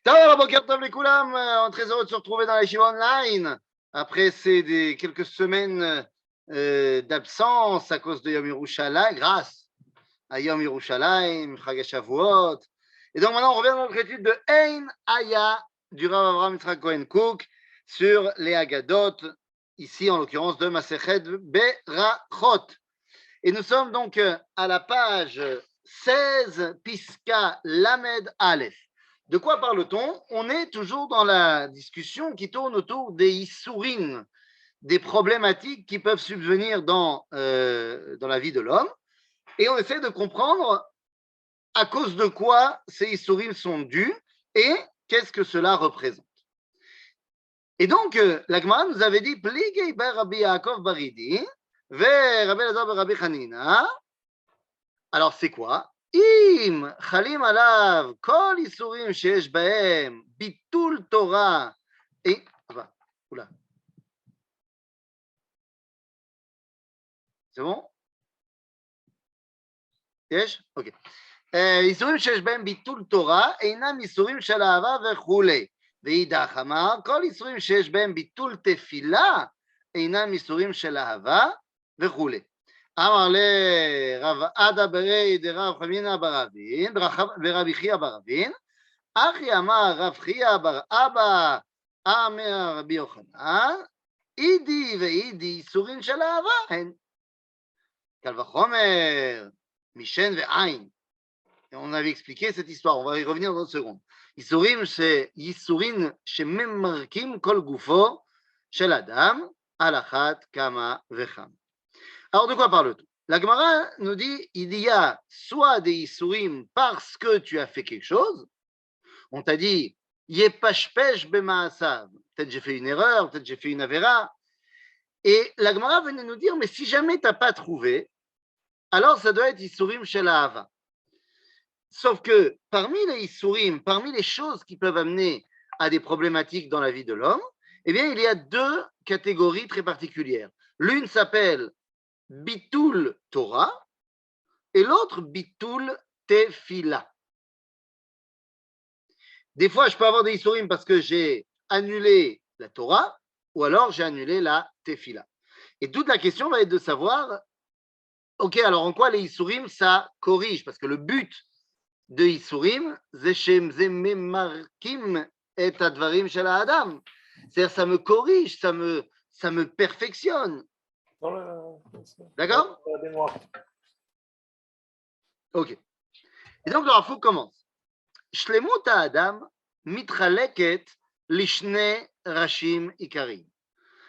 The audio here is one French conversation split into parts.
Ciao, Boker Tov les Koulam, très heureux de se retrouver dans la Yeshiva Online après quelques semaines d'absence à cause de Yom Yerushalayim, grâce à Yom Yerushalayim, Chag HaShavuot. Et donc maintenant on revient dans notre étude de Ein Aya du Rav Avraham Yitzhak Cohen Cook sur les Haggadot, ici en l'occurrence de Masechet Berachot. Et nous sommes donc à la page 16, Piska Lamed Aleph. De quoi parle-t-on? On est toujours dans la discussion qui tourne autour des Issourim, des problématiques qui peuvent subvenir dans la vie de l'homme. Et on essaie de comprendre à cause de quoi ces Issourim sont dus et qu'est-ce que cela représente. Et donc, la Gemara nous avait dit Pligei bar Rabbi Yaakov Baridi, ve Rabbi Elazar bar Rabbi Hanina. Alors, c'est quoi? Im chalim alav kol isurim sheyesh bahem bitul Torah et oula, c'est bon? Yesh? Ok. איסורים שיש בהם ביטול תורה אינם איסורים של אהבה וכולי. ואידך אמר, כל איסורים שיש בהם ביטול תפילה אינם איסורים של אהבה וכולי. אמר לרב עדה ברי דרב חמינא בר אבין ורבי חייא בר אבין, אחי אמר רב חייא בר אבא אמר רבי יוחנן, אידי ואידי איסורים של אהבה הן. קל וחומר משן ועין. Et on avait expliqué cette histoire, on va y revenir dans une seconde. Isurim, c'est Yisurin shememarkim kol gufo shel adam alachat kama vecham. Alors de quoi parle-t-on? La Gemara nous dit il y a soit des Isurim parce que tu as fait quelque chose. On t'a dit yepashpesh bemaasav. Peut-être j'ai fait une erreur, peut-être j'ai fait une avéra. Et la Gemara venait nous dire mais si jamais tu n'as pas trouvé, alors ça doit être Isurim shel ahava. Sauf que parmi les Issourim, parmi les choses qui peuvent amener à des problématiques dans la vie de l'homme, eh bien, il y a deux catégories très particulières. L'une s'appelle Bitul Torah et l'autre Bitul Tefila. Des fois, je peux avoir des Issourim parce que j'ai annulé la Torah ou alors j'ai annulé la Tefila. Et toute la question va être de savoir, ok, alors en quoi les Issourim, ça corrige? Parce que le but de Issourim, זה שהם ממרקים את הדברים של האדם. C'est-à-dire, ça me corrige, ça me perfectionne. D'accord? Ok. Et donc, le Rafouk commence. שלמות האדם מתחלקת לשני ראשים עיקריים.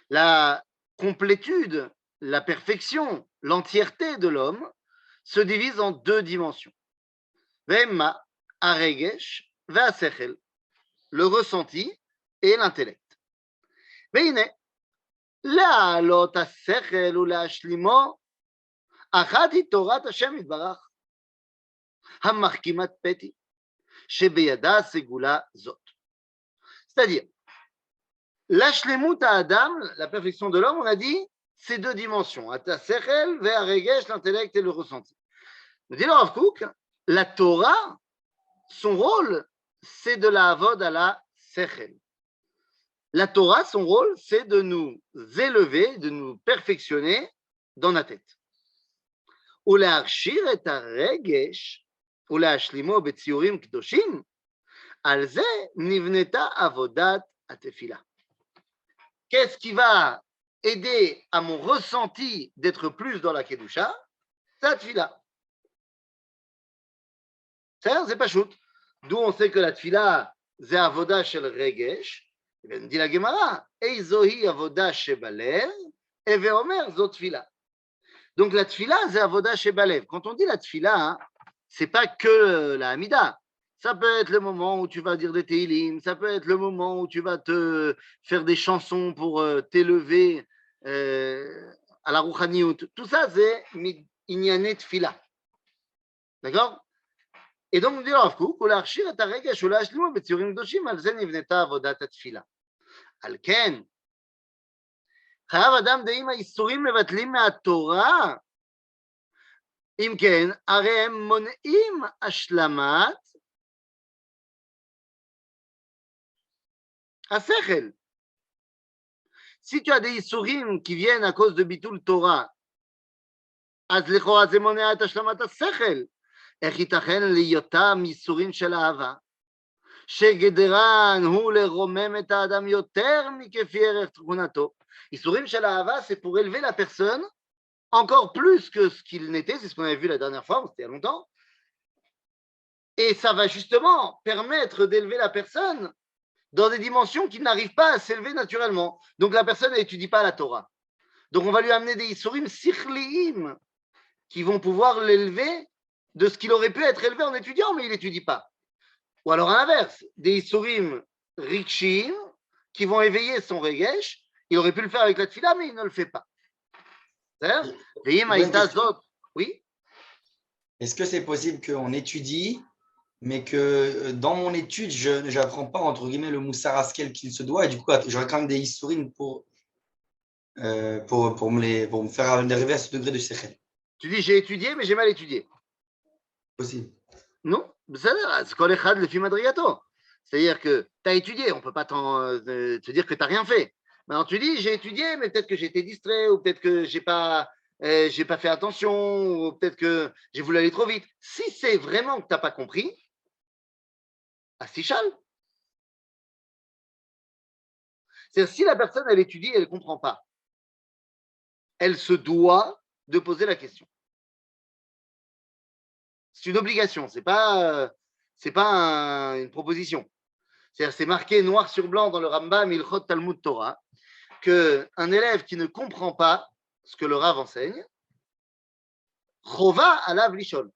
La complétude, la perfection, l'entièreté de l'homme se divise en deux dimensions. Vema, Aregesh, Veasechel, le ressenti et l'intellect. Veine, להעלות השכל ולהשלימו, אחת היא תורת השם יתברך, המחכימת פתי, שבידה הסגולה זאת. C'est-à-dire, l'ashlemut Adam, la perfection de l'homme, on a dit, c'est deux dimensions, השכל והרגש, l'intellect et le ressenti. Nous dit le Rav Kook, la Torah, son rôle, c'est de la avod à la sechel. La Torah, son rôle, c'est de nous élever, de nous perfectionner dans la tête. ולהכשיר את הרגש ולהשלימו בציורים קדושים, על זה נבנתה עבודת התפילה. Qu'est-ce qui va aider à mon ressenti d'être plus dans la kedusha? C'est la tefila. C'est pas shoot. D'où on sait que la tfila, c'est avoda shel regesh. Et bien, dit la Gemara, eizohi avoda shebalev, et veomer zot tfila. Donc la tfila, c'est avoda shebalev. Quand on dit la tfila, hein, c'est pas que la hamida. Ça peut être le moment où tu vas dire des teilim, ça peut être le moment où tu vas te faire des chansons pour t'élever à la rouchaniout. Tout ça, c'est inyane tfila. D'accord? Et donc, nous dit Rav Kook, ולהכשיר את הרגש ולהשלימו בציורים קדושים, על זה נבנתה עבודת התפילה. על כן, חייב אדם דעים האיסורים מבטלים מהתורה, אם כן, הרי הם מונעים השלמת à Sechel. Si tu as des Isurim qui viennent à cause de Bitul Torah, אז לכאורה זה מונע את השלמת השכל. איך ייתכן להיותם ייסורים של אהבה, שגדרן הוא לרומם את האדם יותר מכפי ערך תכונתו. ייסורים של אהבה, c'est pour élever la personne encore plus que ce qu'il n'était, c'est ce qu'on avait vu la dernière fois, c'était il y a longtemps. Et ça va justement permettre d'élever la personne dans des dimensions qui n'arrivent pas à s'élever naturellement. Donc la personne n'étudie pas la Torah. Donc on va lui amener des isurim sikhliim qui vont pouvoir l'élever de ce qu'il aurait pu être élevé en étudiant, mais il n'étudie pas. Ou alors à l'inverse, des isurim rikshim qui vont éveiller son regesh. Il aurait pu le faire avec la tfila, mais il ne le fait pas. Oui. Est-ce que c'est possible qu'on étudie, mais que dans mon étude, je n'apprends pas, entre guillemets, le moussar askel qu'il se doit, et du coup, j'aurais quand même des histoires pour me faire arriver à ce degré de sechel. Tu dis j'ai étudié, mais j'ai mal étudié. Possible. Non, c'est kol echad lefi madrigato. C'est-à-dire que tu as étudié, on ne peut pas te dire que tu n'as rien fait. Maintenant, tu dis j'ai étudié, mais peut-être que j'ai été distrait, ou peut-être que j'ai pas fait attention, ou peut-être que j'ai voulu aller trop vite. Si c'est vraiment que tu n'as pas compris, astichal. C'est-à-dire si la personne, elle étudie, elle ne comprend pas, elle se doit de poser la question. C'est une obligation, c'est pas une proposition. C'est-à-dire, c'est marqué noir sur blanc dans le Rambam, Ilchot Talmud Torah, qu'un élève qui ne comprend pas ce que le Rav enseigne, Chova alav lishol.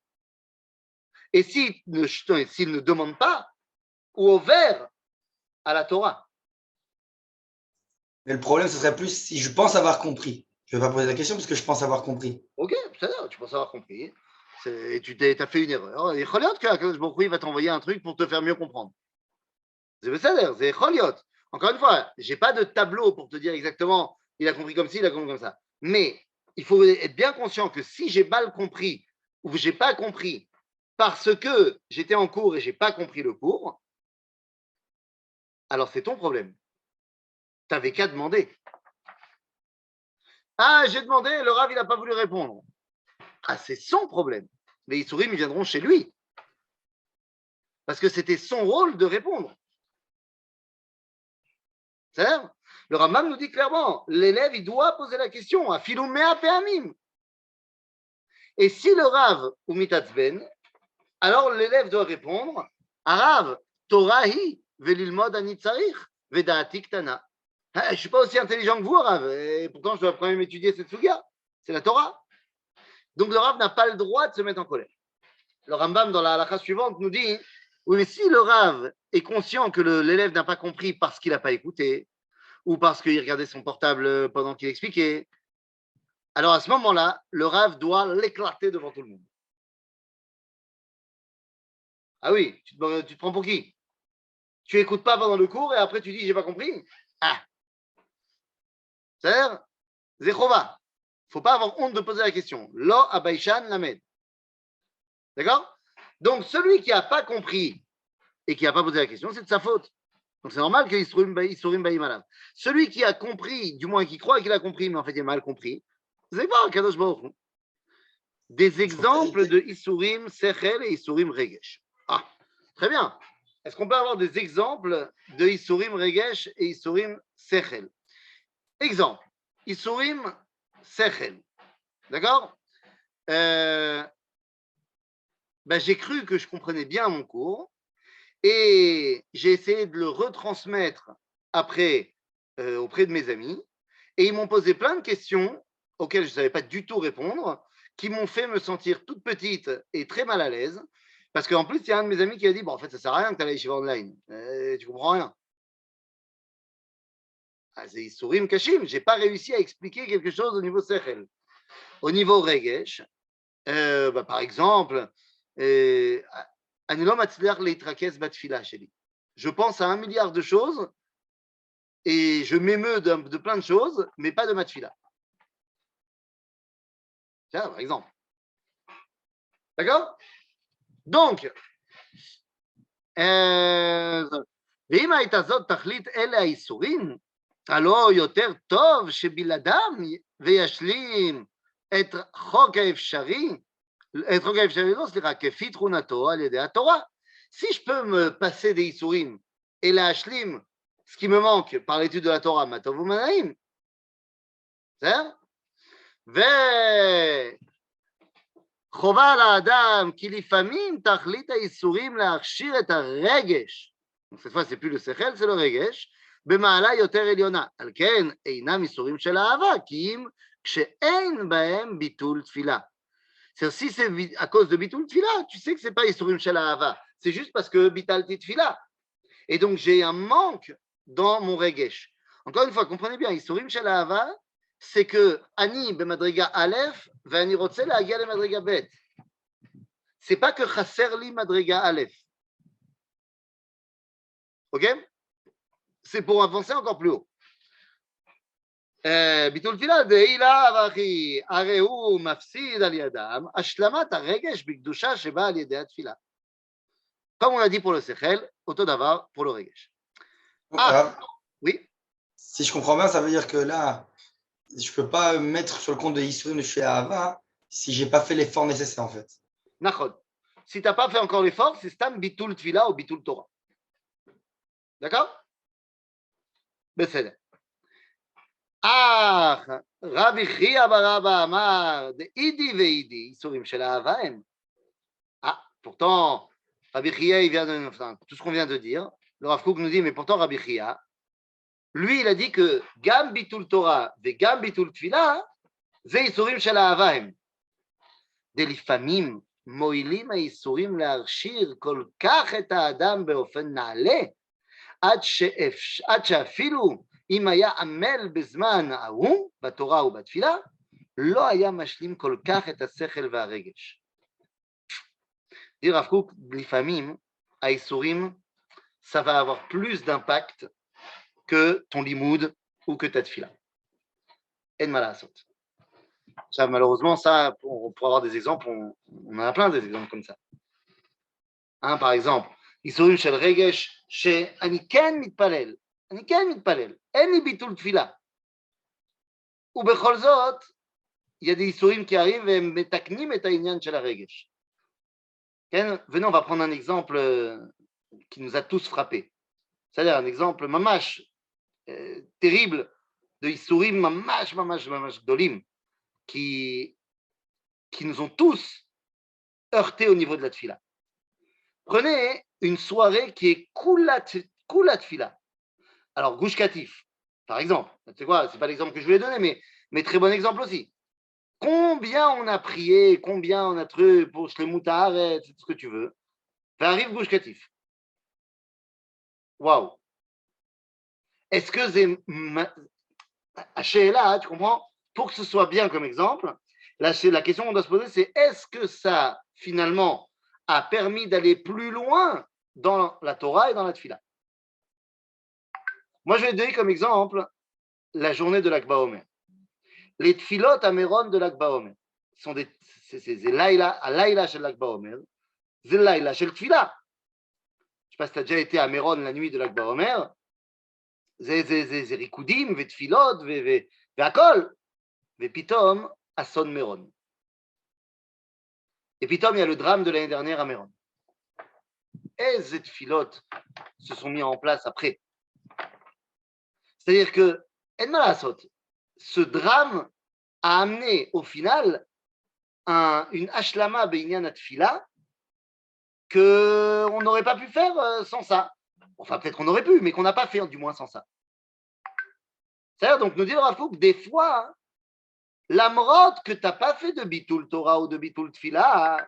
Et s'il ne demande pas, ou ouvert à la Torah. Mais le problème, ce serait plus si je pense avoir compris. Je ne vais pas poser la question parce que je pense avoir compris. Ok, c'est-à-dire, tu penses avoir compris. Et tu as fait une erreur. Et Choliot que Akadosh Baruch Hu va t'envoyer un truc pour te faire mieux comprendre. C'est Choliot. Encore une fois, je n'ai pas de tableau pour te dire exactement il a compris comme ci, il a compris comme ça. Mais il faut être bien conscient que si j'ai mal compris ou que je n'ai pas compris parce que j'étais en cours et je n'ai pas compris le cours, alors c'est ton problème. Tu n'avais qu'à demander. Ah, j'ai demandé, le Rav, il n'a pas voulu répondre. Ah, c'est son problème. Les Issourim, ils viendront chez lui. Parce que c'était son rôle de répondre. C'est-à-dire, le Rambam nous dit clairement, l'élève, il doit poser la question à Filoumea Peamim. Et si le Rav ou Mitatzben, alors l'élève doit répondre Arav, Torahi, velilmod anitzarich, vedaatik tana. Je ne suis pas aussi intelligent que vous, Rav, et pourtant je dois quand même étudier cette suga. C'est la Torah. Donc le Rav n'a pas le droit de se mettre en colère. Le Rambam, dans la halakha suivante, nous dit oui, mais si le Rav est conscient que l'élève n'a pas compris parce qu'il n'a pas écouté, ou parce qu'il regardait son portable pendant qu'il expliquait, alors à ce moment-là, le Rav doit l'éclater devant tout le monde. Ah oui, tu te prends pour qui? Tu n'écoutes pas pendant le cours et après tu dis j'ai pas compris? Ah! C'est-à-dire, Zechova. Il ne faut pas avoir honte de poser la question. Lo abaishan lamed. D'accord? Donc celui qui n'a pas compris et qui n'a pas posé la question, c'est de sa faute. Donc c'est normal qu'il Isurim Baïm Alav. Celui qui a compris, du moins qui croit qu'il a compris, mais en fait il a mal compris, c'est pas Kadosh Baruch Hu. Des exemples de Isurim Sechel et Isurim Regesh. Ah, très bien. Est-ce qu'on peut avoir des exemples de Isurim Regesh et Isurim Sechel? Exemple. Isurim Sechel. D'accord? J'ai cru que je comprenais bien mon cours et j'ai essayé de le retransmettre après auprès de mes amis et ils m'ont posé plein de questions auxquelles je ne savais pas du tout répondre, qui m'ont fait me sentir toute petite et très mal à l'aise parce qu'en plus il y a un de mes amis qui a dit bon en fait ça sert à rien que tu ailles chez online, tu comprends rien. Ah, c'est Isurim Kashim, j'ai pas réussi à expliquer quelque chose au niveau Sechel. Au niveau Regesh, par exemple, אני לא מצליח להתרכז בתפילה שלי. Je pense à 1 milliard de choses et je m'émeus de plein de choses, mais pas de ma tfila. Tiens, par exemple. D'accord? Donc, ואם הייתה זאת תכלית אלה האיסורים, הלא יותר טוב שבלעדם וישלים את חוק האפשרי, non, סליחה, כפי תכונתו על ידי התורה. Si je peux me passer des isurim et la hashlim, ce qui me manque par l'étude de la Torah, matov ou manaim, c'est וחובה על האדם כי לפעמים תכלית האיסורים להכשיר את הרגש, cette fois c'est plus le שכל, c'est le רגש, במעלה יותר עליונה. על כן אינם איסורים של אהבה, כי אם כשאין בהם ביטול תפילה. C'est si c'est à cause de bitul tfila, tu sais que c'est pas isurim shel ahava, c'est juste parce que bitalti tfila. Et donc j'ai un manque dans mon regesh. Encore une fois, comprenez bien, isurim shel ahava, c'est que ani bemadriga aleph, ve ani rotze la'agia le madriga bet. C'est pas que chaser li madriga aleph. Ok? C'est pour avancer encore plus haut. ביטול תפילה דהילה ואחי, הרי הוא מפסיד על ידם השלמת הרגש בקדושה שבאה על ידי התפילה. Comme on a dit pour le sechel, auto d'avar pour le regesh. Ah, oui. Si je comprends bien, ça veut dire que là, je ne peux pas mettre sur le compte de Yisroum de chez Ahava si je n'ai pas fait l'effort nécessaire en fait. Nachod. Si tu n'as pas fait encore l'effort, c'est stam bitul tfila ou bitul Torah. D'accord? Besséder. רבי חייא בר אבא אמר, דאידי ואידי, איסורים של אהבה הם. Pourtant, Rabbi Chia, il vient de tout ce qu'on vient de dire. Le Rav Kook nous dit, mais pourtant Rabbi Chia, lui, il a dit que Gam bitul Torah et Gam bitul Tfila, זה איסורים של אהבה הם. דלפעמים מועילים האיסורים להכשיר כל כך את האדם באופן נעלה, עד שאפילו אם היה עמל בזמן ההוא, בתורה ובתפילה, לא היה משלים כל כך את השכל והרגש. Dit Rav Kook, לפעמים, האיסורים, ça va avoir plus d'impact que ton limoud ou que ta tfila. En מה לעשות. Ça, malheureusement, ça, pour avoir des exemples, on en a plein des exemples comme ça. Hein, par exemple, איסורים של רגש, שאני כן מתפלל, אני כן מתפלל, אין לי ביטול תפילה. ובכל זאת, il y a des איסורים qui arrivent והם מתקנים את העניין של הרגש. כן? Venez, on va prendre un exemple qui nous a tous frappés. C'est-à-dire un exemple mamash terrible de איסורים ממש ממש ממש גדולים qui nous ont tous heurtés au niveau de la tfila. Prenez une soirée qui est kula tfila. Alors, Gush Katif, par exemple, c'est quoi? C'est pas l'exemple que je voulais donner, mais très bon exemple aussi. Combien on a prié, combien on a trouvé pour Shlemut Haaretz, tout ce que tu veux. Arrive Gush Katif. Waouh! Est-ce que c'est. Là, tu comprends? Pour que ce soit bien comme exemple, là, la question qu'on doit se poser, c'est est-ce que ça, finalement, a permis d'aller plus loin dans la Torah et dans la Tfila? Moi, je vais te donner comme exemple la journée de l'Akba Omer. Les Tfilot à Méron de l'Akba Omer sont c'est Laïla, à Laïla chez l'Akba Omer, c'est Laïla chez le Tfila. Je ne sais pas si tu as déjà été à Méron la nuit de l'Akba Omer. C'est Rikoudim, Tfilot, Akol, Pitom, Asson Méron. Et Pitom, il y a le drame de l'année dernière à Méron. Et ces Tfilot se sont mis en place après. C'est-à-dire que, ce drame a amené au final une ashlama beinyan atfila qu'on n'aurait pas pu faire sans ça. Enfin, peut-être qu'on aurait pu, mais qu'on n'a pas fait du moins sans ça. C'est-à-dire, donc, nous dit le Rav Kook, des fois, l'amrot que tu n'as pas fait de bitul Torah ou de bitul tfila,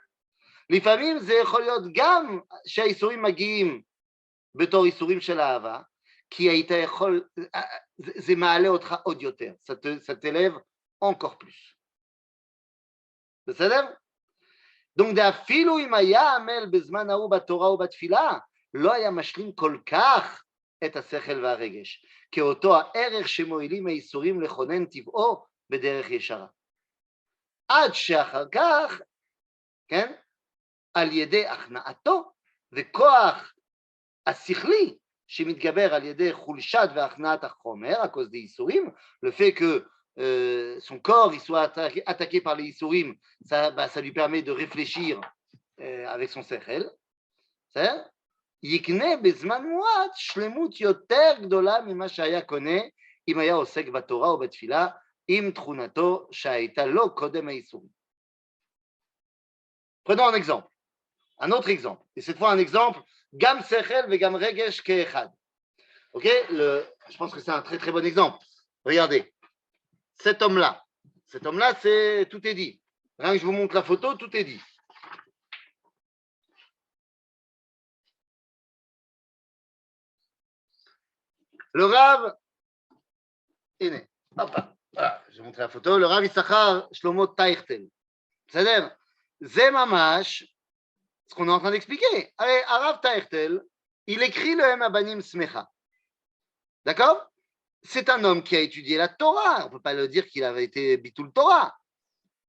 לפעמים זה יכול להיות גם שהאיסורים מגיעים בתור איסורים של אהבה, כי היית יכול, זה מעלה אותך עוד יותר, ça t'élève encore plus. בסדר? Donc אפילו אם היה עמל בזמן ההוא בתורה ובתפילה, לא היה משלים כל כך את השכל והרגש, כאותו הערך שמועילים האיסורים לכונן טבעו בדרך ישרה. עד שאחר כך, כן? על ידי הכנעתו וכוח השכלי, שמתגבר על ידי חולשת והכנעת החומר, à cause des ייסורים, le fait que son corps il soit attaqué par les ייסורים, ça lui permet de réfléchir avec son sechel. יקנה בזמן מועט שלמות יותר גדולה ממה שהיה קונה אם היה עוסק בתורה או בתפילה עם תכונתו שהייתה לו קודם הייסורים. Prenons un exemple, un autre exemple, et cette fois un exemple, גם שכל וגם רגש כאחד. Ok, je pense que c'est un très très bon exemple. Regardez, cet homme-là, c'est tout est dit. Rien que je vous montre la photo, tout est dit. Le Rav est né. Hop là. Voilà, j'ai montré la photo. Le Rav Issachar Shlomo Teichtel. C'est-à-dire, c'est mamash, ce qu'on est en train d'expliquer. Allez, Rav Teichtel, il écrit le Hem Abanim Smecha. D'accord? C'est un homme qui a étudié la Torah. On ne peut pas le dire qu'il avait été Bitul Torah.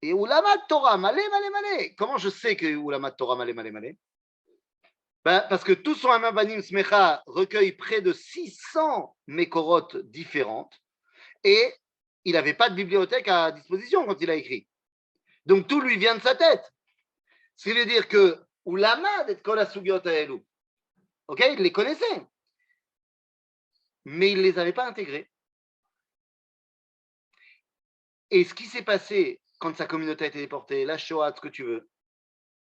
Et Ulama Torah, malé, malé, malé. Comment je sais que Ulama Torah, malé, malé, malé? Ben, parce que tout son Hem Abanim Smecha recueille près de 600 mékorotes différentes et il n'avait pas de bibliothèque à disposition quand il a écrit. Donc tout lui vient de sa tête. Ce qui veut dire que Ulama et Kol HaSugyot Haelu, ok, il les connaissait, mais il ne les avait pas intégrés. Et ce qui s'est passé quand sa communauté a été déportée, la Shoah, ce que tu veux,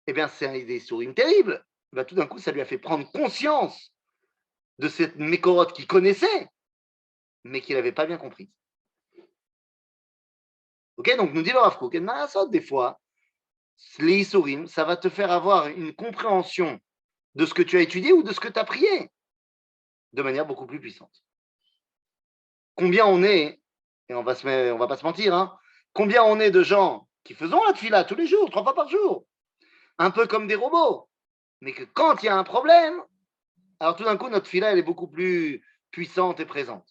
eh bien c'est des souris terribles. Ben, tout d'un coup, ça lui a fait prendre conscience de cette mékorote qu'il connaissait, mais qu'il n'avait pas bien compris. Ok, donc nous dit le Rav Kook, des fois, les Isurim, ça va te faire avoir une compréhension de ce que tu as étudié ou de ce que tu as prié, de manière beaucoup plus puissante. Combien on est, et on va pas se mentir, hein, combien on est de gens qui faisons la tefila tous les jours, 3 fois par jour, un peu comme des robots, mais que quand il y a un problème, alors tout d'un coup, notre tefila, elle est beaucoup plus puissante et présente.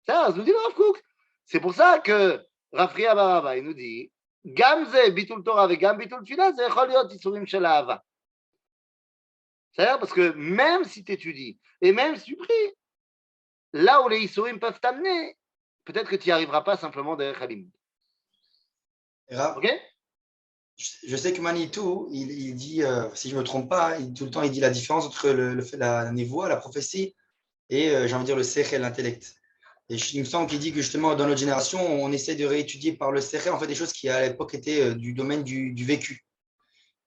Ça nous dit le Rav Kook. C'est pour ça que Rav Ria Baraba, il nous dit, Gam ze bitul Torah ve gam bitul tefila, ze echol liot isurim shel ahava. C'est-à-dire parce que même si tu étudies et même si tu pries, là où les isurim peuvent t'amener, peut-être que tu n'y arriveras pas simplement derrière Halim. Ok? Je sais que Manitou, il dit, si je ne me trompe pas, tout le temps il dit la différence entre la névoie, la prophétie, et j'ai envie de dire le sechel, l'intellect. Et il me semble qu'il dit que justement dans notre génération, on essaie de réétudier par le sechel en fait des choses qui à l'époque étaient du domaine du vécu.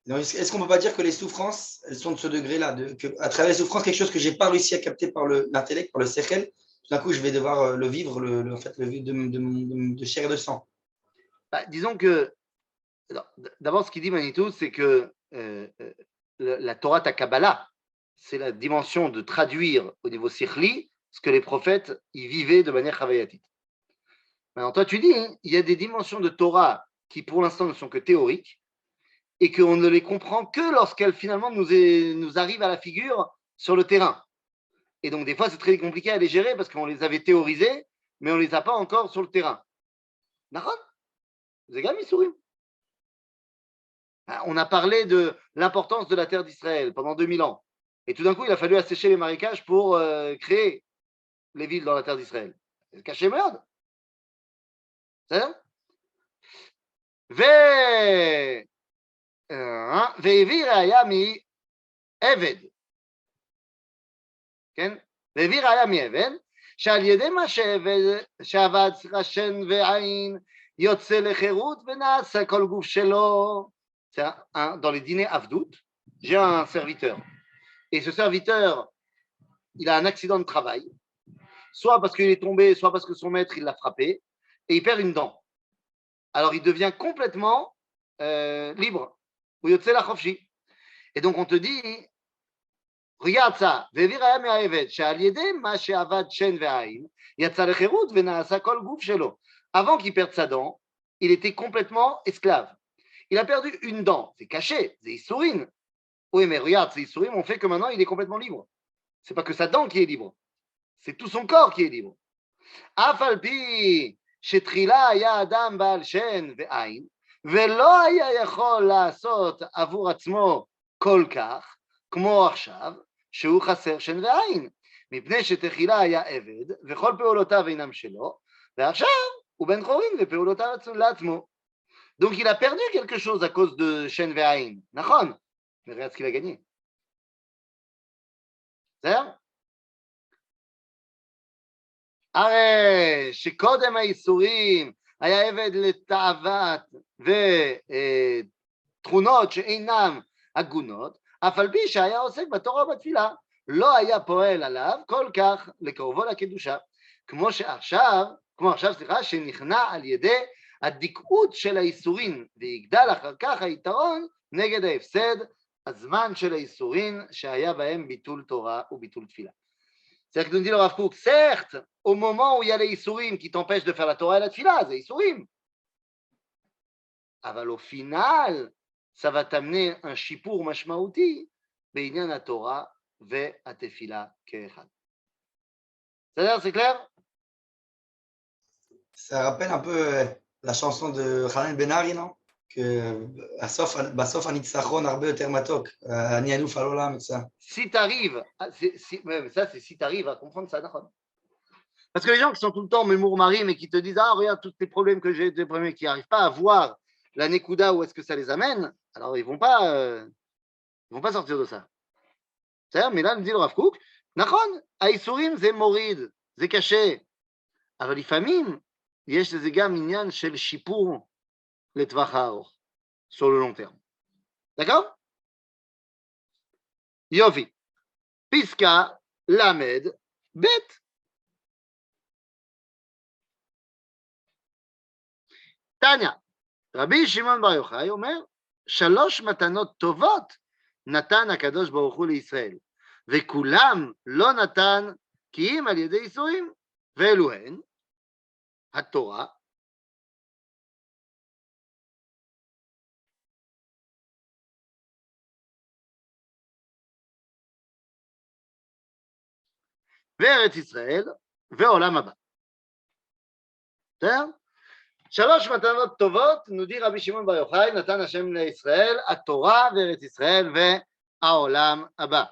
Donc, est-ce qu'on ne peut pas dire que les souffrances, elles sont de ce degré-là, à travers les souffrances, quelque chose que je n'ai pas réussi à capter par l'intellect, par le sechel, tout d'un coup je vais devoir le vivre, en fait, le vivre de chair et de sang. Bah, disons que d'abord, ce qu'il dit Manitou, c'est que la Torah ta Kabbalah, c'est la dimension de traduire au niveau sikhli ce que les prophètes y vivaient de manière chavayatite. Maintenant, toi, tu dis, hein, il y a des dimensions de Torah qui, pour l'instant, ne sont que théoriques et qu'on ne les comprend que lorsqu'elles, finalement, nous arrivent à la figure sur le terrain. Et donc, des fois, c'est très compliqué à les gérer parce qu'on les avait théorisées, mais on ne les a pas encore sur le terrain. D'accord? On a parlé de l'importance de la terre d'Israël pendant 2000 ans. Et tout d'un coup, il a fallu assécher les marécages pour créer les villes dans la terre d'Israël. C'est caché merde. C'est ça? והביא ראיה מעבד. כן? והביא ראיה מעבד, שעל ידי מה שעבד שן ועין, יוצא לחירות ונעשה כל גוף שלו. Dans les dîners Avdout, j'ai un serviteur. Et ce serviteur, il a un accident de travail, soit parce qu'il est tombé, soit parce que son maître, il l'a frappé, et il perd une dent. Alors, il devient complètement libre. Et donc, on te dit, regarde ça, avant qu'il perde sa dent, il était complètement esclave. Il a perdu une dent, c'est caché, c'est Issourine. Oui, mais regarde, c'est Issourine, on fait que maintenant, il est complètement libre. C'est pas que sa dent qui est libre, c'est tout son corps qui est libre. Afalpi, שתחילה היה אדם בעל שן ועין, ולא היה יכול לעשות עבור עצמו כל כך, כמו עכשיו, שהוא חסר שן ועין, מפני שתחילה היה עבד, וכל פעולותיו אינם שלו, ועכשיו הוא בן חורין ופעולותיו לעצמו. Donc il a perdu quelque chose à cause de shen ve'ain. נכון, mais regarde ce qu'il a gagné. בסדר? הרי שקודם האיסורים היה עבד לתאוות ותכונות שאינם הגונות, אף על פי שהיה עוסק בתורה ובתפילה, לא היה פועל עליו כל כך לקרובו לקדושה, כמו עכשיו, שנכנע על ידי הדיקאות של האיסורים, ויגדל אחר כך היתרון נגד ההפסד, הזמן של האיסורים שהיה בהם ביטול תורה וביטול תפילה. C'est-à-dire que nous dit le Rav Kook, certes, au moment où il y a les Issourim qui t'empêchent de faire la Torah et la Tfila, c'est Issourim. Mais au final, ça va t'amener un shipour mashmaouti, בעניין התורה והתפילה כאחד. C'est-à-dire, c'est clair? Ça rappelle un peu la chanson de Khaled Benari, non? Que בסוף הניצחון הרבה יותר מתוק, אני אלוף העולם, ça. Si tu arrives, ça c'est si tu arrives à comprendre ça, d'accord. Parce que les gens qui sont tout le temps mémourmarim et qui te disent, ah regarde tous les problèmes que j'ai, des problèmes qui n'arrivent pas à voir la Nekuda, où est-ce que ça les amène, alors ils vont pas sortir de ça. C'est-à-dire, mais là, nous dit le Rav Kook, נכון, האיסורים זה מוריד, זה קשה, אבל לפעמים יש לזה גם עניין של שיפור לטווח הארוך, sur le long terme. d'accord? יופי. פסקה למד ב' תניא, רבי שמעון בר יוחאי אומר, 3 מתנות טובות נתן הקדוש ברוך הוא לישראל, וכולם לא נתן כי אם על ידי איסורים, ואלו הן התורה, וארץ ישראל ועולם הבא. בסדר? 3 מתנות טובות, nous dit רבי שמעון בר יוחאי, נתן השם לישראל, התורה וארץ ישראל והעולם הבא.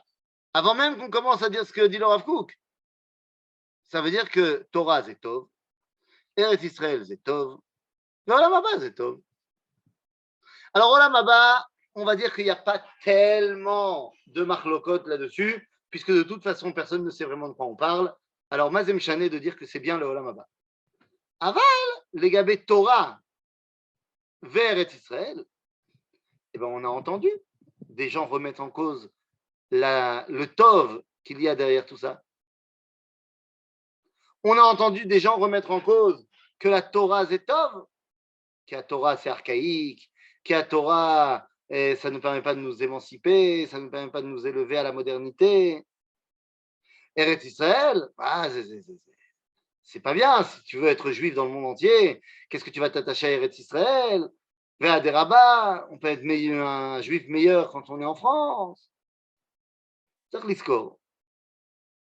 Avant même qu'on commence à dire ce que dit le Rav Kook, ça veut dire que Torah c'est tov, Eretz Israël c'est tov, et Olam Haba c'est tov. Alors Olam Haba, on va dire qu'il n'y a pas tellement de machlokot là-dessus, puisque de toute façon personne ne sait vraiment de quoi on parle. Alors Mazem Chané de dire que c'est bien le Olam Haba. Aval, les gabés Torah vers Eretz Israël, eh ben on a entendu des gens remettre en cause le tov qu'il y a derrière tout ça. On a entendu des gens remettre en cause que la Torah c'est tov, que la Torah c'est archaïque, que la Torah ça ne permet pas de nous émanciper, ça ne permet pas de nous élever à la modernité. Eretz Israël, c'est pas bien. Si tu veux être juif dans le monde entier, qu'est-ce que tu vas t'attacher à Eretz Israël? Vers des rabbins, on peut être un juif meilleur quand on est en France. צריך לזכור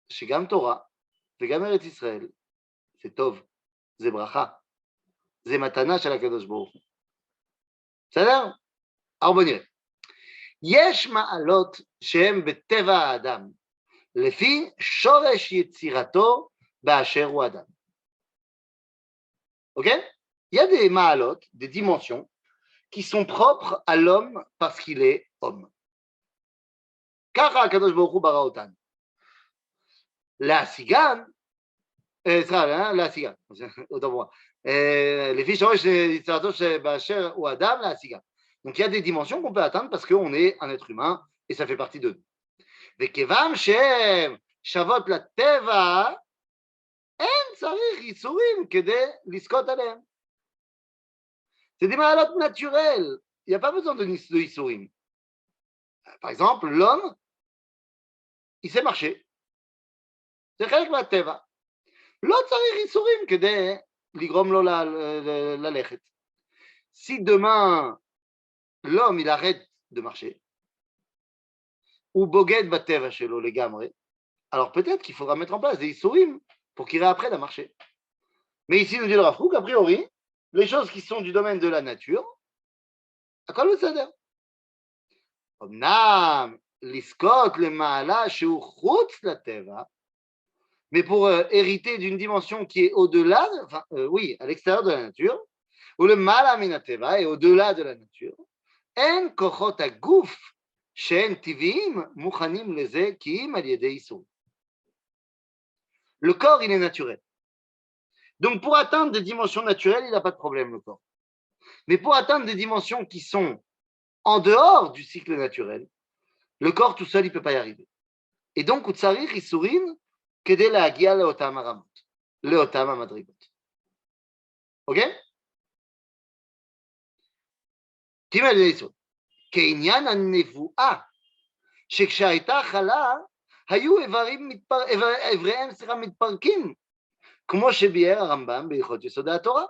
שגם תורה וגם ארץ ישראל זה טוב, זה ברכה, זה מתנה של הקדוש ברוך הוא. בסדר? אבל בוא נראה. יש מעלות שהן בטבע האדם, לפי שורש יצירתו באשר הוא אדם. אוקיי? Il y a des מעלות, des dimensions, qui sont propres à l'homme parce qu'il est homme. ככה הקדוש ברוך הוא ברא אותנו. להשיגן, להשיגן, אותו מובן. לפי שורש יצירתו באשר הוא אדם, להשיגן. Donc il y a des dimensions qu'on peut atteindre parce qu'on est un être humain et ça fait partie de nous. וכיוון שהן שוות לטבע, אין צריך ייסורים כדי לזכות עליהם. C'est des מעלות naturelles. Il n'y a pas besoin de ייסורים. Par exemple, l'homme, il sait marcher. זה חלק מהטבע. לא צריך ייסורים כדי לגרום לו ללכת. Si demain, l'homme, il arrête de marcher, ou בוגד בטבע שלו לגמרי, alors peut-être qu'il faudra mettre en place des ייסורים pour qu'il réapprenne à marcher. Mais ici, nous dit le Rav Kook, a priori, les choses qui sont du domaine de la nature, הכל בסדר. אמנם לזכות למעלה שהוא חוץ לטבע, mais pour hériter d'une dimension qui est au-delà, enfin, oui, à l'extérieur de la nature, ou le mala min hateva, et au-delà de la nature, en kochot haguf she'en tivim muchanim leze ki'im al yedei isur. Le corps, il est naturel. Donc, pour atteindre des dimensions naturelles, il n'a pas de problème, le corps. Mais pour atteindre des dimensions qui sont en dehors du cycle naturel, le corps tout seul, il ne peut pas y arriver. Et donc, utsarich isurin kede להגיע לאותם הרמות, לאותם המדרגות. אוקיי? תימא ליסוד, כעניין הנבואה, שכשהייתה חלה, היו איבריהם מתפרקים, כמו שביאר הרמב"ם בהלכות יסודי התורה,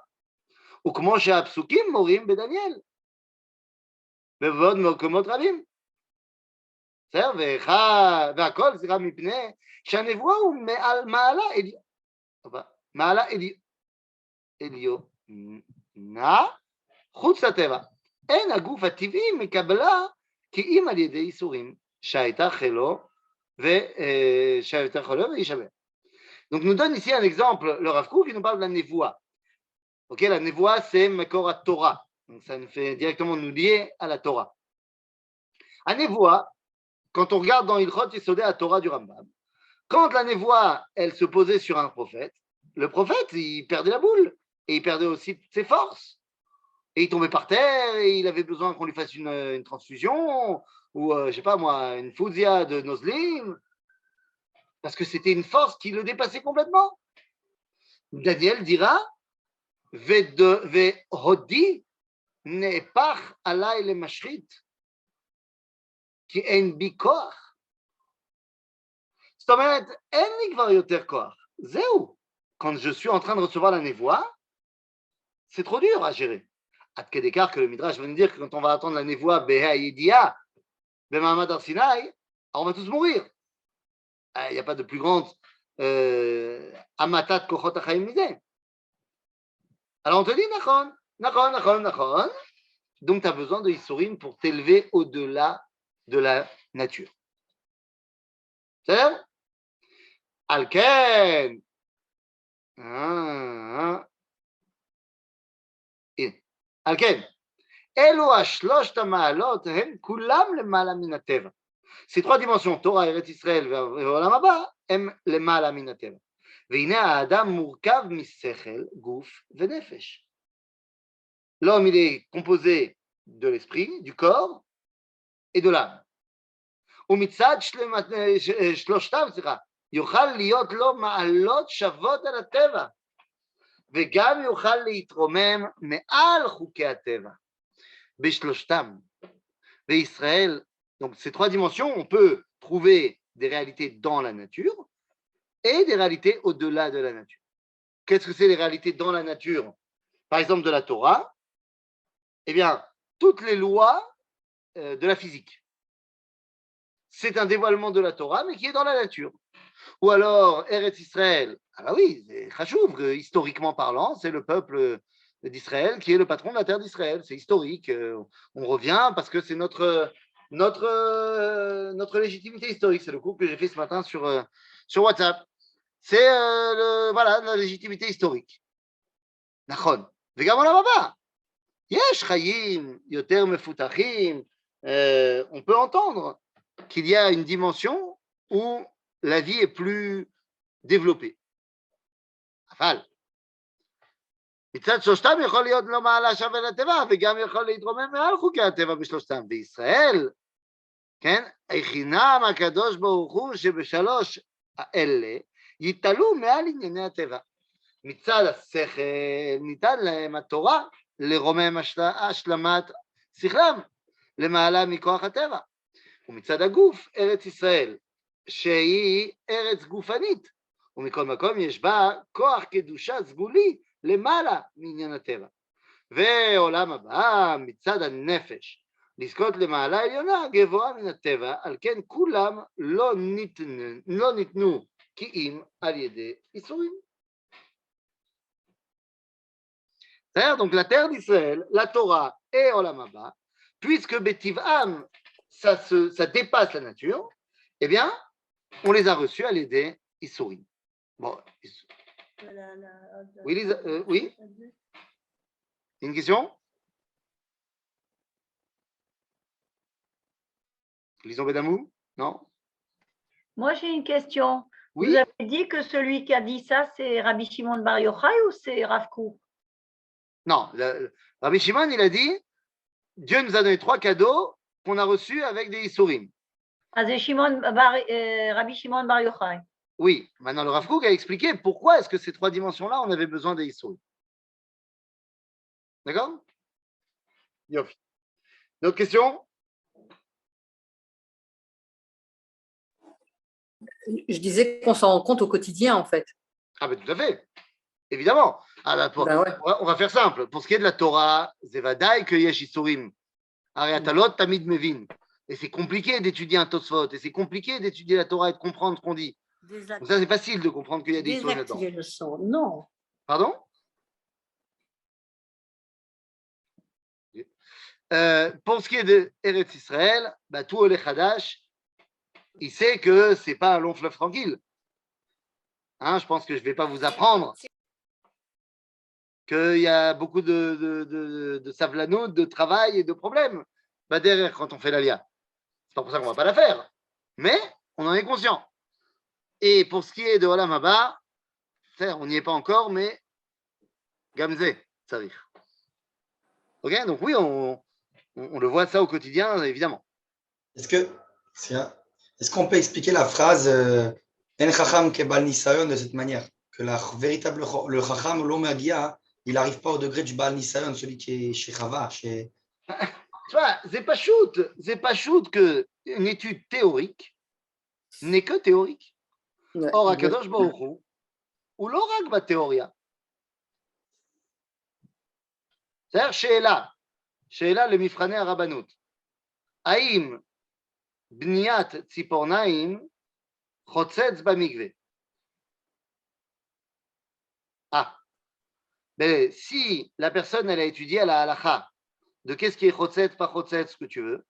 וכמו שהפסוקים מורים בדניאל, ובעוד מקומות רבים. בסדר? והכל סליחה מפני שהנבואה הוא מעלה עליונה חוץ לטבע. אין הגוף הטבעי מקבלה כי אם על ידי איסורים שהייתה חילו וישבר. Donc nous donne ici un exemple, le Rav Kook, qui nous parle de la névoie. Ok, la névoie c'est Makor Torah, donc ça nous fait directement nous lier à la Torah. La névoie, quand on regarde dans Ilchot Yesodei HaTorah du Rambam, quand la névoie, elle se posait sur un prophète, le prophète, il perdait la boule, et il perdait aussi ses forces. Et il tombait par terre, et il avait besoin qu'on lui fasse une transfusion, ou, je sais pas moi, une fouzia de Nozlim, parce que c'était une force qui le dépassait complètement. Daniel dira, Ve'hodi ne'epach alay le mashrit, ki en bi koach. זאת אומרת, אין לי כבר יותר כוח. זהו. Quand je suis en train de recevoir la névoie, c'est trop dur à gérer. עד כדי כך que le Midrash va nous dire que quand on va attendre la névoie Beha Yedia, Bemamad Har Sinai, on va tous mourir. Il n'y a pas de plus grande amatat kochot hachaim misé. Alors on te dit, nachon. Donc tu as besoin de Isurim pour t'élever au-delà de la nature. C'est ça? על כן, על כן, אלו השלושת המעלות הם כולם למעלה מן הטבע. Ces trois dimensions, Torah, Eretz Israël ועולם הבא, הם למעלה מן הטבע. והנה האדם מורכב משכל, גוף ונפש. L'homme, il est composé de l'esprit, du corps et de l'âme. ומצד שלושתם, יוכל להיות לו מעלות שוות על הטבע, וגם יוכל להתרומם מעל חוקי הטבע, בשלושתם. וישראל, donc ces trois dimensions, on peut trouver des réalités dans la nature et des réalités au-delà de la nature. Qu'est-ce que c'est les réalités dans la nature? Par exemple de la Torah, eh bien, toutes les lois de la physique. C'est un dévoilement de la Torah, mais qui est dans la nature. Ou alors, Eretz Israël, ah bah oui, c'est Chachouv, historiquement parlant, c'est le peuple d'Israël qui est le patron de la terre d'Israël. C'est historique. On revient parce que c'est notre légitimité historique. C'est le cours que j'ai fait ce matin sur WhatsApp. C'est voilà, la légitimité historique. Nachon. וגם עולם הבא. יש חיים יותר מפותחים. On peut entendre qu'il y a une dimension où la vie est plus développée. אבל מצד שלושתם יכול להיות לא מעלה שווה לטבע, וגם יכול להתרומם מעל חוקי הטבע בשלושתם. בישראל, כן, הכינם הקדוש ברוך הוא שבשלוש האלה יתעלו מעל ענייני הטבע. מצד השכל ניתן להם התורה לרומם השלמת שכלם למעלה מכוח הטבע. ומצד הגוף, ארץ ישראל, שהיא ארץ גופנית, ומכל מקום יש בה כוח קדושה סגולי למעלה מעניין הטבע. ועולם הבא, מצד הנפש, לזכות למעלה עליונה גבוהה מן הטבע, על כן כולם לא ניתנו כי אם על ידי איסורים. C'est-à-dire donc la terre d'Israël, la Torah et Olam Haba, puisque Betiv'am, ça dépasse la nature, eh bien, on les a reçus à l'aider Issourim. Bon, oui, oui. Une question? Lison Bedamou? Non? Moi, j'ai une question. Oui? Vous avez dit que celui qui a dit ça, c'est Rabbi Shimon Bar Yochai ou c'est Rav Kook? Non, Rabbi Shimon, il a dit, Dieu nous a donné 3 cadeaux qu'on a reçus avec des Issourim. Ah, c'est Rabbi Shimon Bar Yochai. Oui, maintenant le Rav Kook a expliqué pourquoi est-ce que ces 3 dimensions-là, on avait besoin des Issourim. D'accord? Yofi. D'autres questions? Je disais qu'on s'en rend compte au quotidien, en fait. Ah ben tout à fait, évidemment. Ah ben, Ouais. on va faire simple. Pour ce qui est de la Torah, Zevadai que Yesh Issourim. Ariatalot Tamid Mevin. Et c'est compliqué d'étudier un Tosfot, et c'est compliqué d'étudier la Torah et de comprendre ce qu'on dit. Donc ça, c'est facile de comprendre qu'il y a des Issourim là-dedans. Désactiver le son, non. Pardon? Pour ce qui est de Eretz Israël, bah, tout Oleh Hadash, il sait que ce n'est pas un long fleuve tranquille. Hein, je pense que je ne vais pas vous apprendre qu'il y a beaucoup de savlanout, de travail et de problèmes bah, derrière quand on fait l'Alia. C'est pas pour ça qu'on ne va pas la faire. Mais on en est conscient. Et pour ce qui est de Olam Haba, on n'y est pas encore, mais Gamze, ça arrive. Ok, donc oui, on le voit ça au quotidien, évidemment. Est-ce qu'on peut expliquer la phrase En Chacham Kebal Nisayon de cette manière? Que le Chacham, l'Omagia, il n'arrive pas au degré du Baal Nisayon, celui qui est chez Chava. Tu vois, c'est pas shoot qu'une étude théorique n'est que théorique. Ouais, Or, Akadosh Baruch Hu, ou l'orak ba théoria. C'est-à-dire, Sheela le mifrane Rabbanut. Haïm bniat tzipornaim chotzetz bamigve. Ah, mais si la personne, elle a étudié à la halacha de qu'est-ce qui est chotzetz, pas chotzetz, ce que tu veux,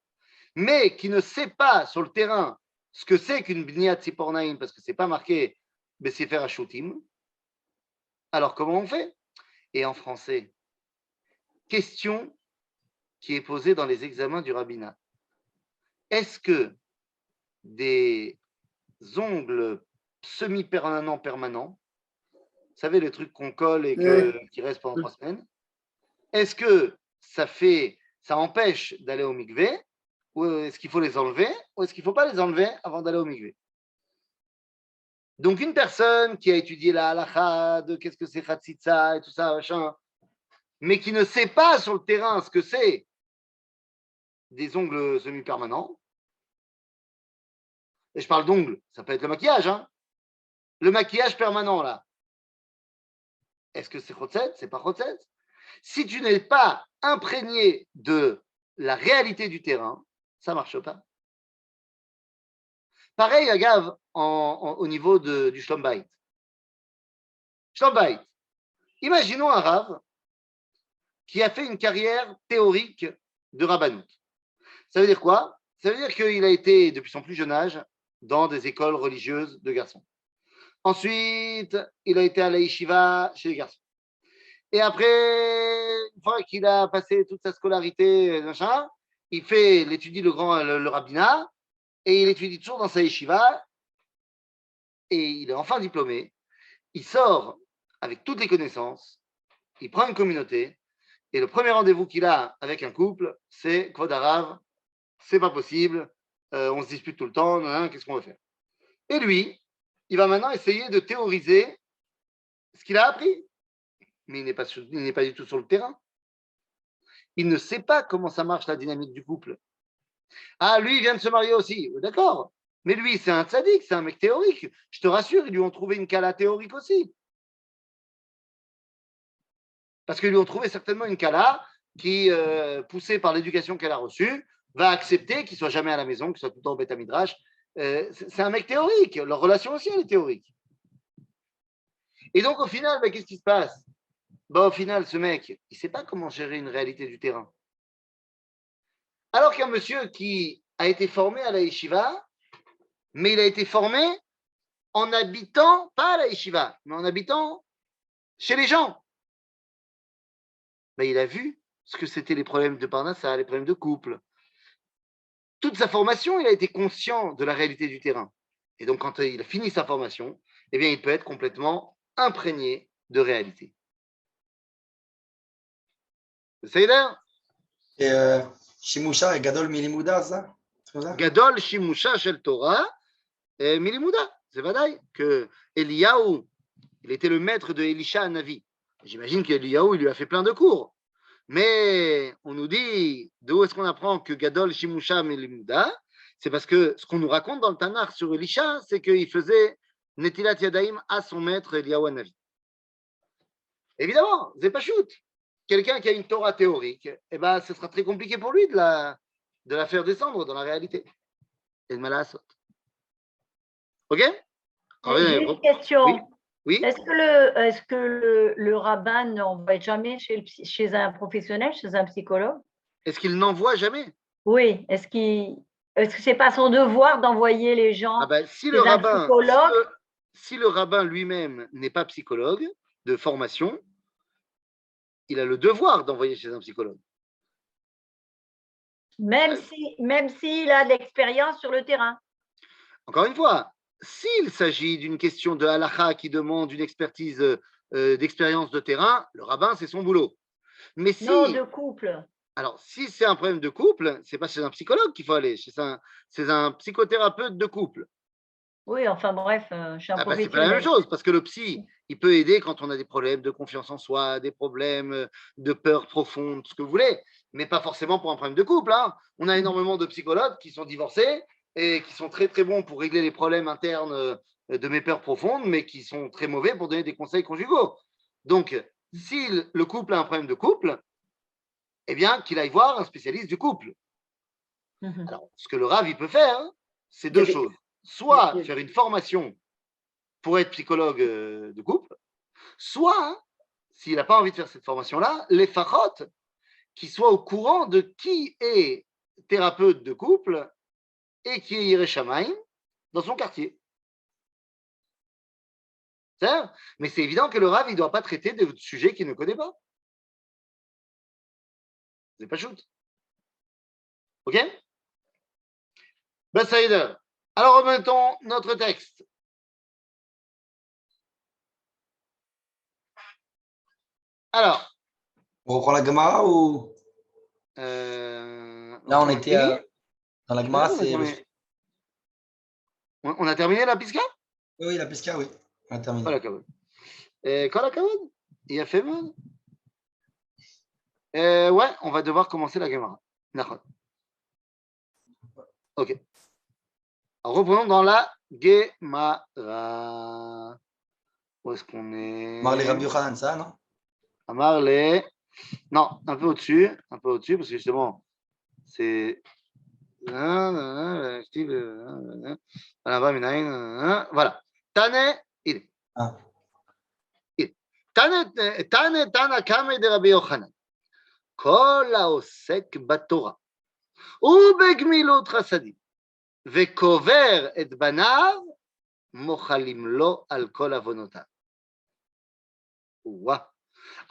mais qui ne sait pas sur le terrain ce que c'est qu'une bniat tzipornaim, parce que ce n'est pas marqué B'Sefer HaShutim, alors comment on fait? Et en français, question qui est posée dans les examens du rabbinat. Est-ce que des ongles semi-permanents, vous savez, les trucs qu'on colle et qui restent pendant 3 semaines, est-ce que ça empêche d'aller au mikvé, ou est-ce qu'il faut les enlever, ou est-ce qu'il ne faut pas les enlever avant d'aller au mikvé? Donc, une personne qui a étudié la halakha, de qu'est-ce que c'est khatsitsa et tout ça, machin, mais qui ne sait pas sur le terrain ce que c'est des ongles semi-permanents, et je parle d'ongles, ça peut être le maquillage, hein. Le maquillage permanent, là, est-ce que c'est chotset? C'est pas chotset? Si tu n'es pas imprégné de la réalité du terrain, ça ne marche pas. Pareil, Agav, au niveau du Shlom Bayit. Shlom Bayit. Imaginons un Rav qui a fait une carrière théorique de rabbanout. Ça veut dire quoi? Ça veut dire qu'il a été, depuis son plus jeune âge, dans des écoles religieuses de garçons. Ensuite, il a été à la yeshiva chez les garçons. Et après, une fois qu'il a passé toute sa scolarité, machin, il étudie le rabbinat, et il étudie toujours dans sa yeshiva, et il est enfin diplômé. Il sort avec toutes les connaissances, il prend une communauté, et le premier rendez-vous qu'il a avec un couple, c'est Kvod Harav, c'est pas possible, on se dispute tout le temps, qu'est-ce qu'on va faire? Et lui, il va maintenant essayer de théoriser ce qu'il a appris, mais il n'est pas du tout sur le terrain. Il ne sait pas comment ça marche la dynamique du couple. Ah, lui, il vient de se marier aussi, d'accord, mais lui, c'est un tzaddik, c'est un mec théorique. Je te rassure, ils lui ont trouvé une kala théorique aussi. Parce qu'ils lui ont trouvé certainement une kala qui, poussée par l'éducation qu'elle a reçue, va accepter qu'il ne soit jamais à la maison, qu'il soit tout le temps au Beth Midrash. C'est un mec théorique. Leur relation aussi, elle est théorique. Et donc, au final, qu'est-ce qui se passe? Au final, ce mec, il ne sait pas comment gérer une réalité du terrain. Alors qu'un monsieur qui a été formé à la yeshiva, mais il a été formé en habitant, pas à la yeshiva, mais en habitant chez les gens. Ben, il a vu ce que c'était les problèmes de Parnassa, les problèmes de couple. Toute sa formation, il a été conscient de la réalité du terrain. Et donc, quand il a fini sa formation, eh bien, il peut être complètement imprégné de réalité. C'est là. Et Shimusha et Gadol Milimouda, ça? C'est comme ça? Gadol Shimusha Shel Torah et Milimouda. C'est vadaï que Eliyahu, il était le maître de Elisha Hanavi. J'imagine qu'Eliyahu, il lui a fait plein de cours. Mais on nous dit, d'où est-ce qu'on apprend que Gadol Shimusha Milimouda? C'est parce que ce qu'on nous raconte dans le Tanakh sur Elisha, c'est qu'il faisait Netilat Yadaim à son maître Eliyahu Hanavi. Évidemment, c'est pas shoot. Quelqu'un qui a une Torah théorique, eh ben, ce sera très compliqué pour lui de la faire descendre dans la réalité. Et de malasot. Ok? J'ai une question. Oui. Oui. Est-ce que le rabbin n'envoie jamais chez un professionnel, chez un psychologue? Est-ce qu'il n'envoie jamais? Oui. Est-ce que c'est pas son devoir d'envoyer les gens si chez un psychologue? Si le rabbin lui-même n'est pas psychologue de formation, il a le devoir d'envoyer chez un psychologue. Même s'il a de l'expérience sur le terrain. Encore une fois, s'il s'agit d'une question de halakha qui demande une expertise d'expérience de terrain, le rabbin, c'est son boulot. Mais si, non, de couple. Alors, si c'est un problème de couple, c'est pas chez un psychologue qu'il faut aller, c'est un psychothérapeute de couple. Oui, enfin bref, chez un professionnel. C'est pas la même chose, parce que le psy, il peut aider quand on a des problèmes de confiance en soi, des problèmes de peur profonde, ce que vous voulez, mais pas forcément pour un problème de couple. Hein. On a énormément de psychologues qui sont divorcés et qui sont très très bons pour régler les problèmes internes de mes peurs profondes, mais qui sont très mauvais pour donner des conseils conjugaux. Donc, si le couple a un problème de couple, eh bien, qu'il aille voir un spécialiste du couple. Alors, ce que le Rav, il peut faire, c'est deux choses. Soit faire une formation pour être psychologue de couple, soit, s'il n'a pas envie de faire cette formation-là, les fachot, qui soient au courant de qui est thérapeute de couple et qui est Yireh Shamayim dans son quartier. Mais c'est évident que le Rav, il ne doit pas traiter de sujets qu'il ne connaît pas. C'est pas shoot. Ok? Besséider. Alors remettons notre texte. Alors. On reprend la Gemara ou? Là, on était dans la Gemara. On a terminé la Piska? Oui, la Piska, oui. On a terminé. Kol hakavod. Il a fait mal. Ouais, on va devoir commencer la Gemara. Ok. Alors, reprenons dans la Gemara. Où est-ce qu'on est? Amar le Rabbi Yochanan, ça, non? Amar le. Non, un peu au-dessus, parce que justement, c'est. Voilà. Tane, il. Tane, Tana, Kame de Rabbi Yochanan. Kol haosek batora. ובגמילות חסדים, וקובר את בניו, מוחלים לו על כל עוונותיו.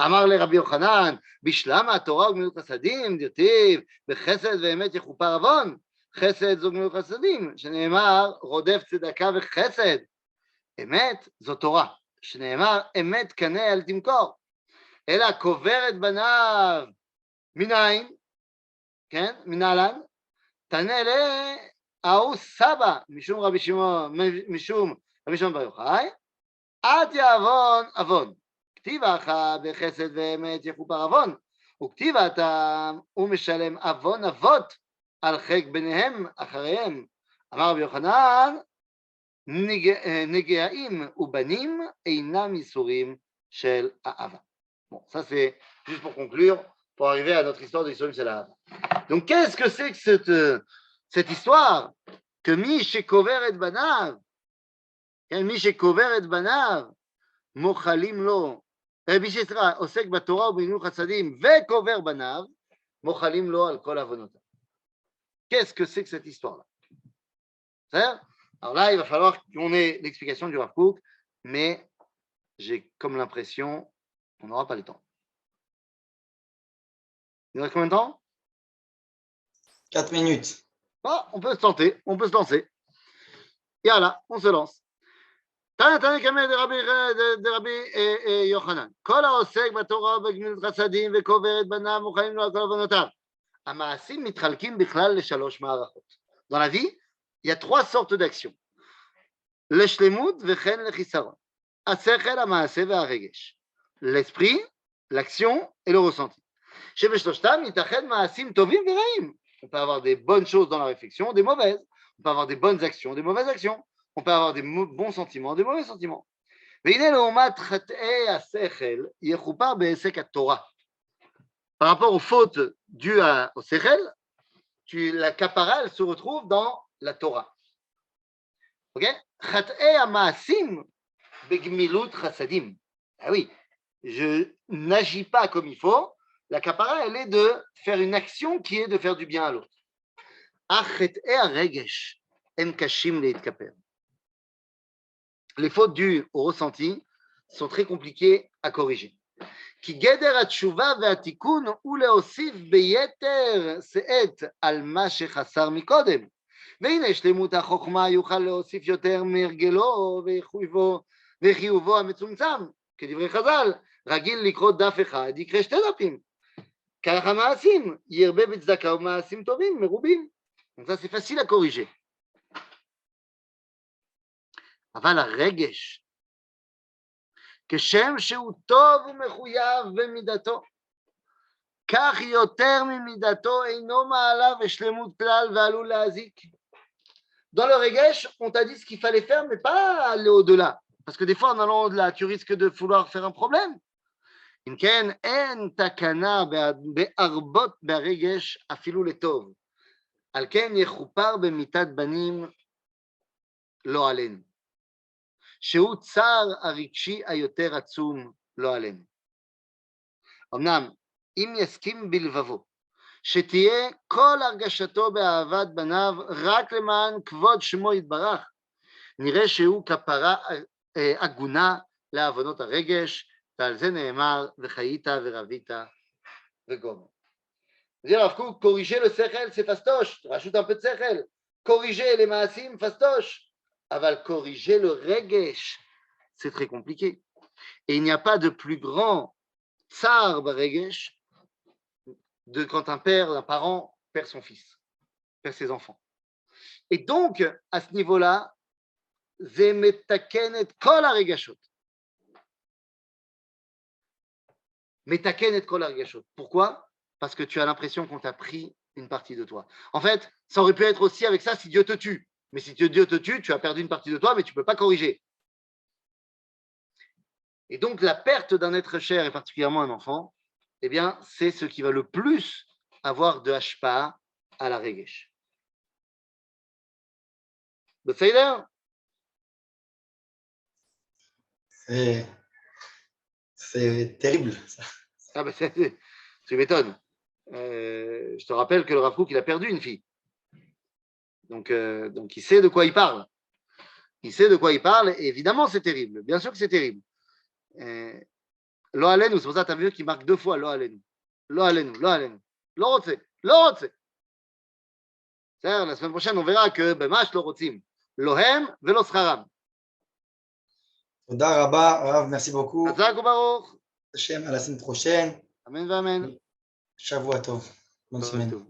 אמר לרבי יוחנן, בשלם התורה וגמילות חסדים, דכתיב, בחסד ואמת יכופר עוון, חסד זו גמילות חסדים, שנאמר, רודף צדקה וחסד. אמת זו תורה, שנאמר, אמת קנה אל תמכור, אלא קובר את בניו, מנין? כן, מנהלן, תענה להוא סבא, משום רבי שמעון בר יוחאי, עד יעוון עוון. כתיב אחא בחסד ואמת יכופר עוון, וכתיב הטעם ומשלם עוון אבות על חלק ביניהם אחריהם. אמר רבי יוחנן, נגעים ובנים אינם ייסורים של האהבה. Bon, ça c'est juste pour conclure, pour arriver à notre histoire de l'Issorim Shel Ahava. Donc, qu'est-ce que c'est que cette histoire que Mi shekover et banav, Mi shekover et banav, mochalim lo, Mi shesra osek batorah ou b'gemilut chasadim, vekover banav, mochalim lo al kol avonotav. qu'est-ce que c'est que cette histoire-là? Alors là, il va falloir qu'on ait l'explication du Rav Kook, mais j'ai comme l'impression qu'on n'aura pas le temps. Il nous reste combien de temps? 4 minutes. Bon, on peut se tenter, on peut se lancer. Et voilà, on se lance. תנא קמא דרבי יוחנן, כל העוסק בתורה ובגמילות חסדים וקובר את בניו מוכנים לו על כל עוונותיו. המעשים מתחלקים בכלל לשלוש מערכות. Dans la vie, il y a trois sortes d'actions. לשלמות וכן לחיסרון. השכל, המעשה והרגש. L'esprit, l'action et le ressenti. שבשלושתם ייתכן מעשים טובים ורעים. On peut avoir des bonnes choses dans la réflexion, des mauvaises. On peut avoir des bonnes actions, des mauvaises actions. On peut avoir des bons sentiments, des mauvais sentiments. Par rapport aux fautes dues au sechel, la kapara, elle se retrouve dans la Torah. Ok? Ah oui, je n'agis pas comme il faut. La kapara, elle est de faire une action qui est de faire du bien à l'autre. Les fautes dues au ressenti sont très compliquées à corriger. כי גדר התשובה והתיקון הוא להוסיף ביתר שאת על מה שחסר מקודם. והנה שלמות החוכמה יוכל להוסיף יותר מהרגלו וחיובו המצומצם. כדברי חז"ל, רגיל לקרוא דף אחד, יקרא 2 דפים. כך המעשים, ירבה בצדקה ומעשים טובים, מרובים. Donc ça, c'est facile à corriger. אבל הרגש, כשם שהוא טוב ומחויב במידתו, כך יותר ממידתו אינו מעלה ושלמות כלל ועלול להזיק. Dans le regesh, on t'a dit ce qu'il fallait faire, mais pas aller au-delà. Parce que des fois, en allant au-delà, tu risques de vouloir faire un problème. אם כן, אין תקנה בהרבות ברגש אפילו לטוב. על כן יכופר במיתת בנים לא עלינו. שהוא צער הרגשי היותר עצום לא עלינו. אמנם, אם יסכים בלבבו, שתהיה כל הרגשתו באהבת בניו רק למען כבוד שמו יתברך, נראה שהוא כפרה הגונה לעוונות הרגש, ועל זה נאמר, וחיית ורבית וגומר. dire Rav Kook, corriger le sechel, c'est fastoche, rajoute un peu de sechel. Corriger les maasim, fastoche. Aval corriger le regesh, c'est très compliqué. Et il n'y a pas de plus grand tsar regesh de quand un père, un parent perd son fils, perd ses enfants. Et donc, à ce niveau-là, ze metakenet kol haregashot. Metakenet kol haregashot. Pourquoi? Parce que tu as l'impression qu'on t'a pris une partie de toi. En fait, ça aurait pu être aussi avec ça si Dieu te tue. Mais si Dieu te tue, tu as perdu une partie de toi, mais tu ne peux pas corriger. Et donc, la perte d'un être cher, et particulièrement un enfant, eh bien, c'est ce qui va le plus avoir de hashpa à la regesh. בסדר? C'est terrible, ça. Ah ben, tu m'étonnes. Je te rappelle que le Rav Kook, il a perdu une fille. Donc, il sait de quoi il parle. Il sait de quoi il parle, et évidemment, c'est terrible. Bien sûr que c'est terrible. Lo alenu, c'est pour ça que tu as vu qu'il marque 2 fois Lo alenu. Lo alenu, Lo alenu. Lo rotse, Lo rotse. La semaine prochaine, on verra que Bemash Lo rotzim. Lohem velo scharam. Toda Rabba, Rav, merci beaucoup. Hazak ubaruch. Hashem, à la semaine prochaine. Amen, amen. Shavua tov. Bonne semaine.